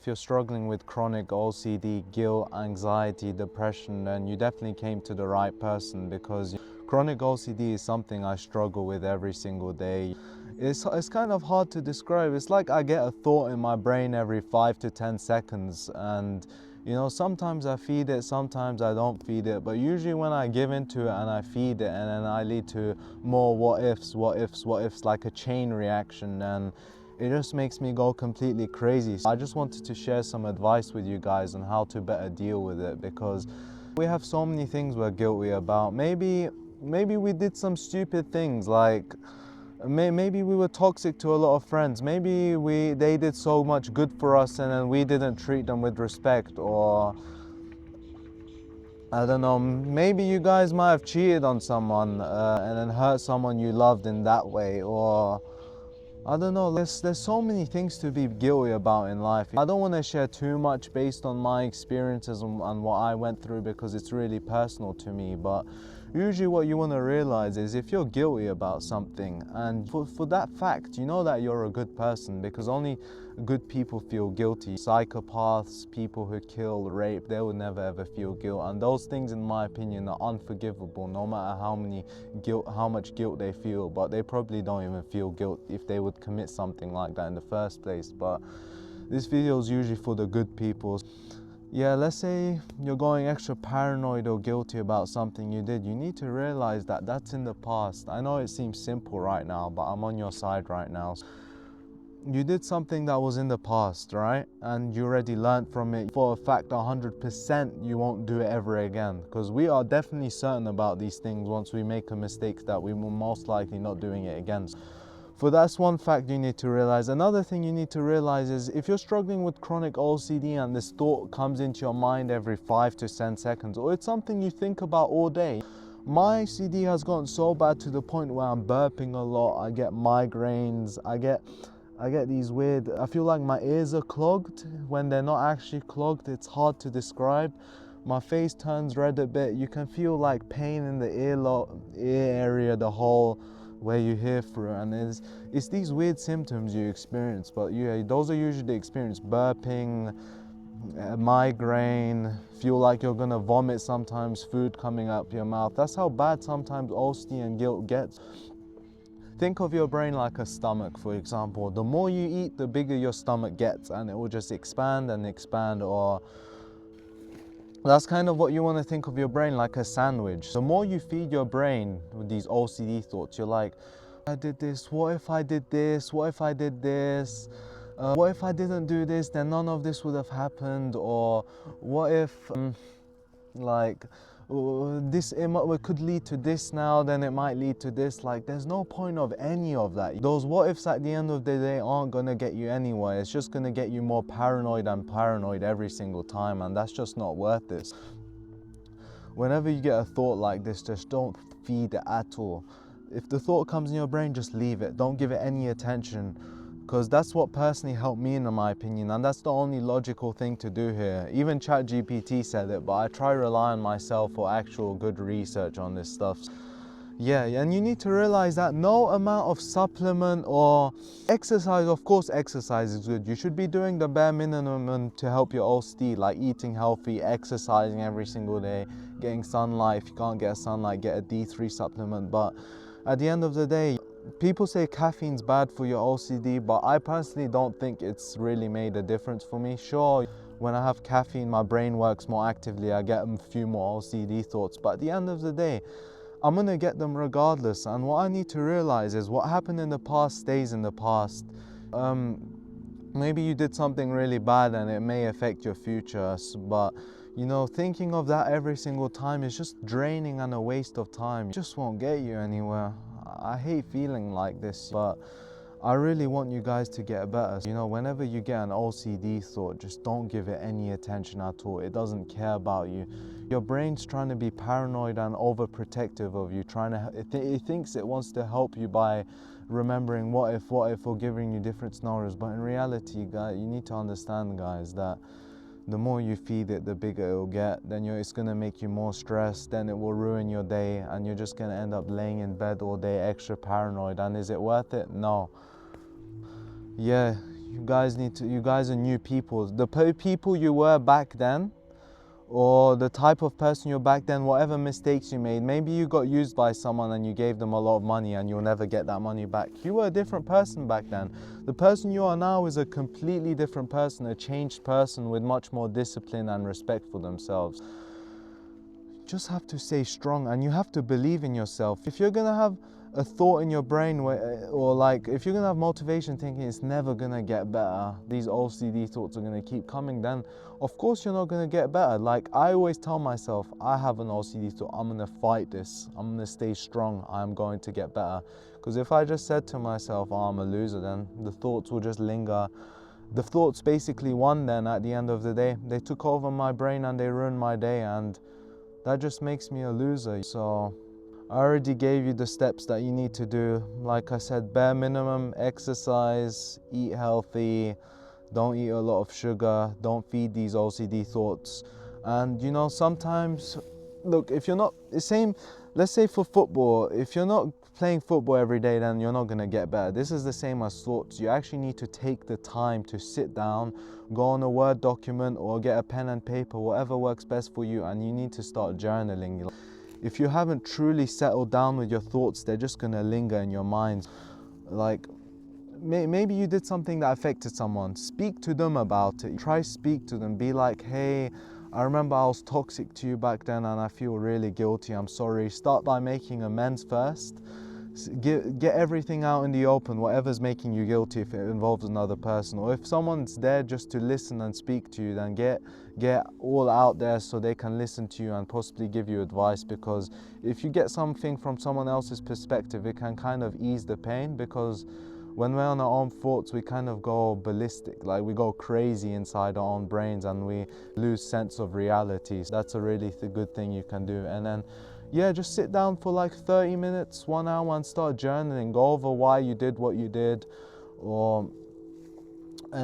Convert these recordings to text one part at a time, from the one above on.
If you're struggling with chronic OCD, guilt, anxiety, depression, then you definitely came to the right person, because chronic OCD is something I struggle with every single day. It's kind of hard to describe. It's like I get a thought in my brain every 5 to 10 seconds, and sometimes I feed it, sometimes I don't feed it, but usually when I give into it and I feed it, and then I lead to more what ifs, like a chain reaction, and it just makes me go completely crazy. I just wanted to share some advice with you guys on how to better deal with it, because we have so many things we're guilty about. Maybe we did some stupid things, like maybe we were toxic to a lot of friends. Maybe they did so much good for us and then we didn't treat them with respect, or I don't know, maybe you guys might have cheated on someone and then hurt someone you loved in that way, or I don't know, there's so many things to be guilty about in life. I don't want to share too much based on my experiences and what I went through, because it's really personal to me, but usually what you want to realize is if you're guilty about something, and for that fact, you know that you're a good person, because only good people feel guilty. Psychopaths, people who kill, rape, they will never ever feel guilt, and those things in my opinion are unforgivable, no matter how much guilt they feel. But they probably don't even feel guilt if they would commit something like that in the first place. But this video is usually for the good people. Yeah, let's say you're going extra paranoid or guilty about something you did. You need to realize that that's in the past. I know it seems simple right now, but I'm on your side right now. You did something that was in the past, right? And you already learned from it. For a fact, 100% you won't do it ever again, because we are definitely certain about these things. Once we make a mistake, that we will most likely not doing it again. For that's one fact you need to realize. Another thing you need to realize is if you're struggling with chronic OCD and this thought comes into your mind every 5 to 10 seconds, or it's something you think about all day. My OCD has gotten so bad to the point where I'm burping a lot, I get migraines, I get these weird, I feel like my ears are clogged when they're not actually clogged. It's hard to describe. My face turns red a bit. You can feel like pain in the ear area, the hole where you hear through, and it's these weird symptoms you experience. But yeah, those are usually the experience: burping, migraine, feel like you're gonna vomit sometimes, food coming up your mouth. That's how bad sometimes OCD and guilt gets. Think of your brain like a stomach, for example. The more you eat, the bigger your stomach gets, and it will just expand and expand. Or that's kind of what you want to think of your brain, like a sandwich. The more you feed your brain with these OCD thoughts, you're like, I did this, what if I did this, what if I did this, what if I didn't do this, then none of this would have happened, or what if like it could lead to this now, then it might lead to this. Like, there's no point of any of that. Those what ifs at the end of the day aren't gonna get you anywhere. It's just gonna get you more paranoid and paranoid every single time, and that's just not worth it. Whenever you get a thought like this, just don't feed it at all. If the thought comes in your brain, just leave it. Don't give it any attention, because that's what personally helped me, in my opinion, and that's the only logical thing to do here. Even ChatGPT said it, but I try to rely on myself for actual good research on this stuff. Yeah, and you need to realize that no amount of supplement or exercise, of course exercise is good. You should be doing the bare minimum to help your OCD, like eating healthy, exercising every single day, getting sunlight. If you can't get sunlight, get a D3 supplement. But at the end of the day, people say caffeine's bad for your OCD, but I personally don't think it's really made a difference for me. Sure, when I have caffeine, my brain works more actively, I get a few more OCD thoughts, but at the end of the day, I'm gonna get them regardless. And what I need to realize is what happened in the past stays in the past. Maybe you did something really bad and it may affect your future, but thinking of that every single time is just draining and a waste of time. It just won't get you anywhere. I hate feeling like this, but I really want you guys to get better. Whenever you get an OCD thought, just don't give it any attention at all. It doesn't care about you. Your brain's trying to be paranoid and overprotective of you, it thinks it wants to help you by remembering what if, or giving you different scenarios. But in reality, guys, you need to understand, guys, that the more you feed it, the bigger it will get. Then it's gonna make you more stressed, then it will ruin your day, and you're just gonna end up laying in bed all day extra paranoid. And is it worth it? No. Yeah, You guys are new people. The people you were back then, or the type of person you're back then, whatever mistakes you made, maybe you got used by someone and you gave them a lot of money and you'll never get that money back. You were a different person back then. The person you are now is a completely different person, a changed person with much more discipline and respect for themselves. You just have to stay strong and you have to believe in yourself. If you're gonna have a thought in your brain or like if you're gonna have motivation thinking it's never gonna get better, these OCD thoughts are gonna keep coming, then of course you're not gonna get better. Like I always tell myself, I have an OCD thought, I'm gonna fight this, I'm gonna stay strong, I'm going to get better. Because if I just said to myself, oh, I'm a loser, then the thoughts will just linger. The thoughts basically won then at the end of the day. They took over my brain and they ruined my day, and that just makes me a loser. So I already gave you the steps that you need to do. Like I said, bare minimum, exercise, eat healthy, don't eat a lot of sugar, don't feed these OCD thoughts. And you know, sometimes, look, if you're not, the same, let's say for football, if you're not playing football every day, then you're not gonna get better. This is the same as thoughts. You actually need to take the time to sit down, go on a Word document or get a pen and paper, whatever works best for you, and you need to start journaling. If you haven't truly settled down with your thoughts, they're just gonna linger in your mind. Like, maybe you did something that affected someone. Speak to them about it. Try speak to them. Be like, hey, I remember I was toxic to you back then and I feel really guilty. I'm sorry. Start by making amends first. Get everything out in the open, whatever's making you guilty, if it involves another person, or if someone's there just to listen and speak to you, then get all out there so they can listen to you and possibly give you advice. Because if you get something from someone else's perspective, it can kind of ease the pain, because when we're on our own thoughts, we kind of go ballistic, like we go crazy inside our own brains and we lose sense of reality. So that's a really good thing you can do. And then yeah, just sit down for like 30 minutes, 1 hour and start journaling. Go over why you did what you did, and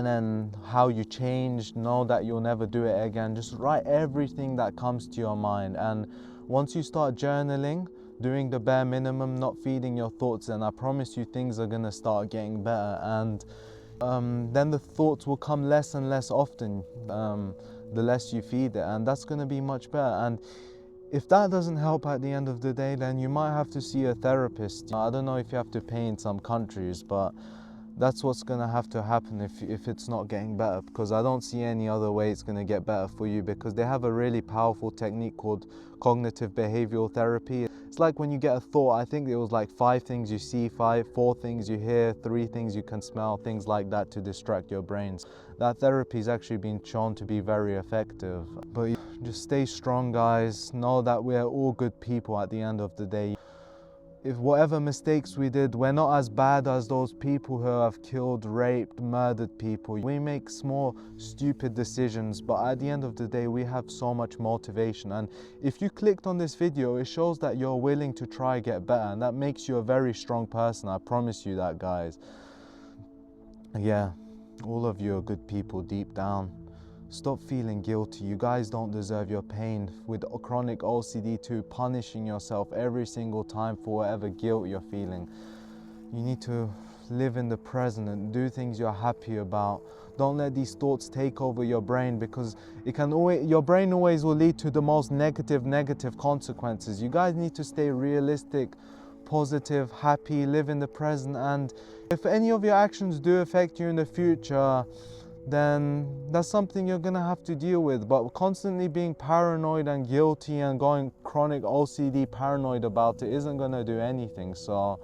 then how you changed. Know that you'll never do it again. Just write everything that comes to your mind. And once you start journaling, doing the bare minimum, not feeding your thoughts, then I promise you things are gonna start getting better. And then the thoughts will come less and less often, the less you feed it, and that's gonna be much better. And if that doesn't help at the end of the day, then you might have to see a therapist. I don't know if you have to pay in some countries, but that's what's gonna have to happen if it's not getting better, because I don't see any other way it's gonna get better for you, because they have a really powerful technique called cognitive behavioral therapy. It's like when you get a thought, I think it was like 5 things you see, 4 things you hear, 3 things you can smell, things like that to distract your brains. That therapy has actually been shown to be very effective. But just stay strong, guys. Know that we're all good people at the end of the day. If whatever mistakes we did, we're not as bad as those people who have killed, raped, murdered people. We make small, stupid decisions, but at the end of the day, we have so much motivation. And if you clicked on this video, it shows that you're willing to try get better, and that makes you a very strong person. I promise you that, guys. Yeah, all of you are good people deep down. Stop feeling guilty. You guys don't deserve your pain. With chronic OCD too, punishing yourself every single time for whatever guilt you're feeling. You need to live in the present and do things you're happy about. Don't let these thoughts take over your brain, because your brain always will lead to the most negative consequences. You guys need to stay realistic, positive, happy, live in the present. And if any of your actions do affect you in the future, then that's something you're gonna have to deal with. But constantly being paranoid and guilty and going chronic OCD paranoid about it isn't gonna do anything. So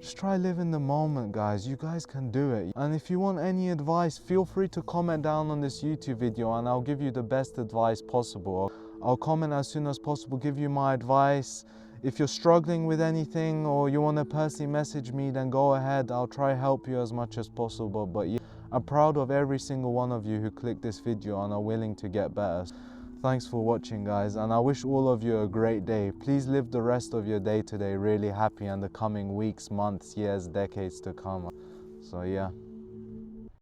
just try live in the moment, guys. You guys can do it. And if you want any advice, feel free to comment down on this YouTube video and I'll give you the best advice possible. I'll comment as soon as possible, give you my advice. If you're struggling with anything or you want to personally message me, then go ahead. I'll try help you as much as possible. But yeah, I'm proud of every single one of you who clicked this video and are willing to get better. Thanks for watching, guys, and I wish all of you a great day. Please live the rest of your day today really happy, and the coming weeks, months, years, decades to come. So yeah.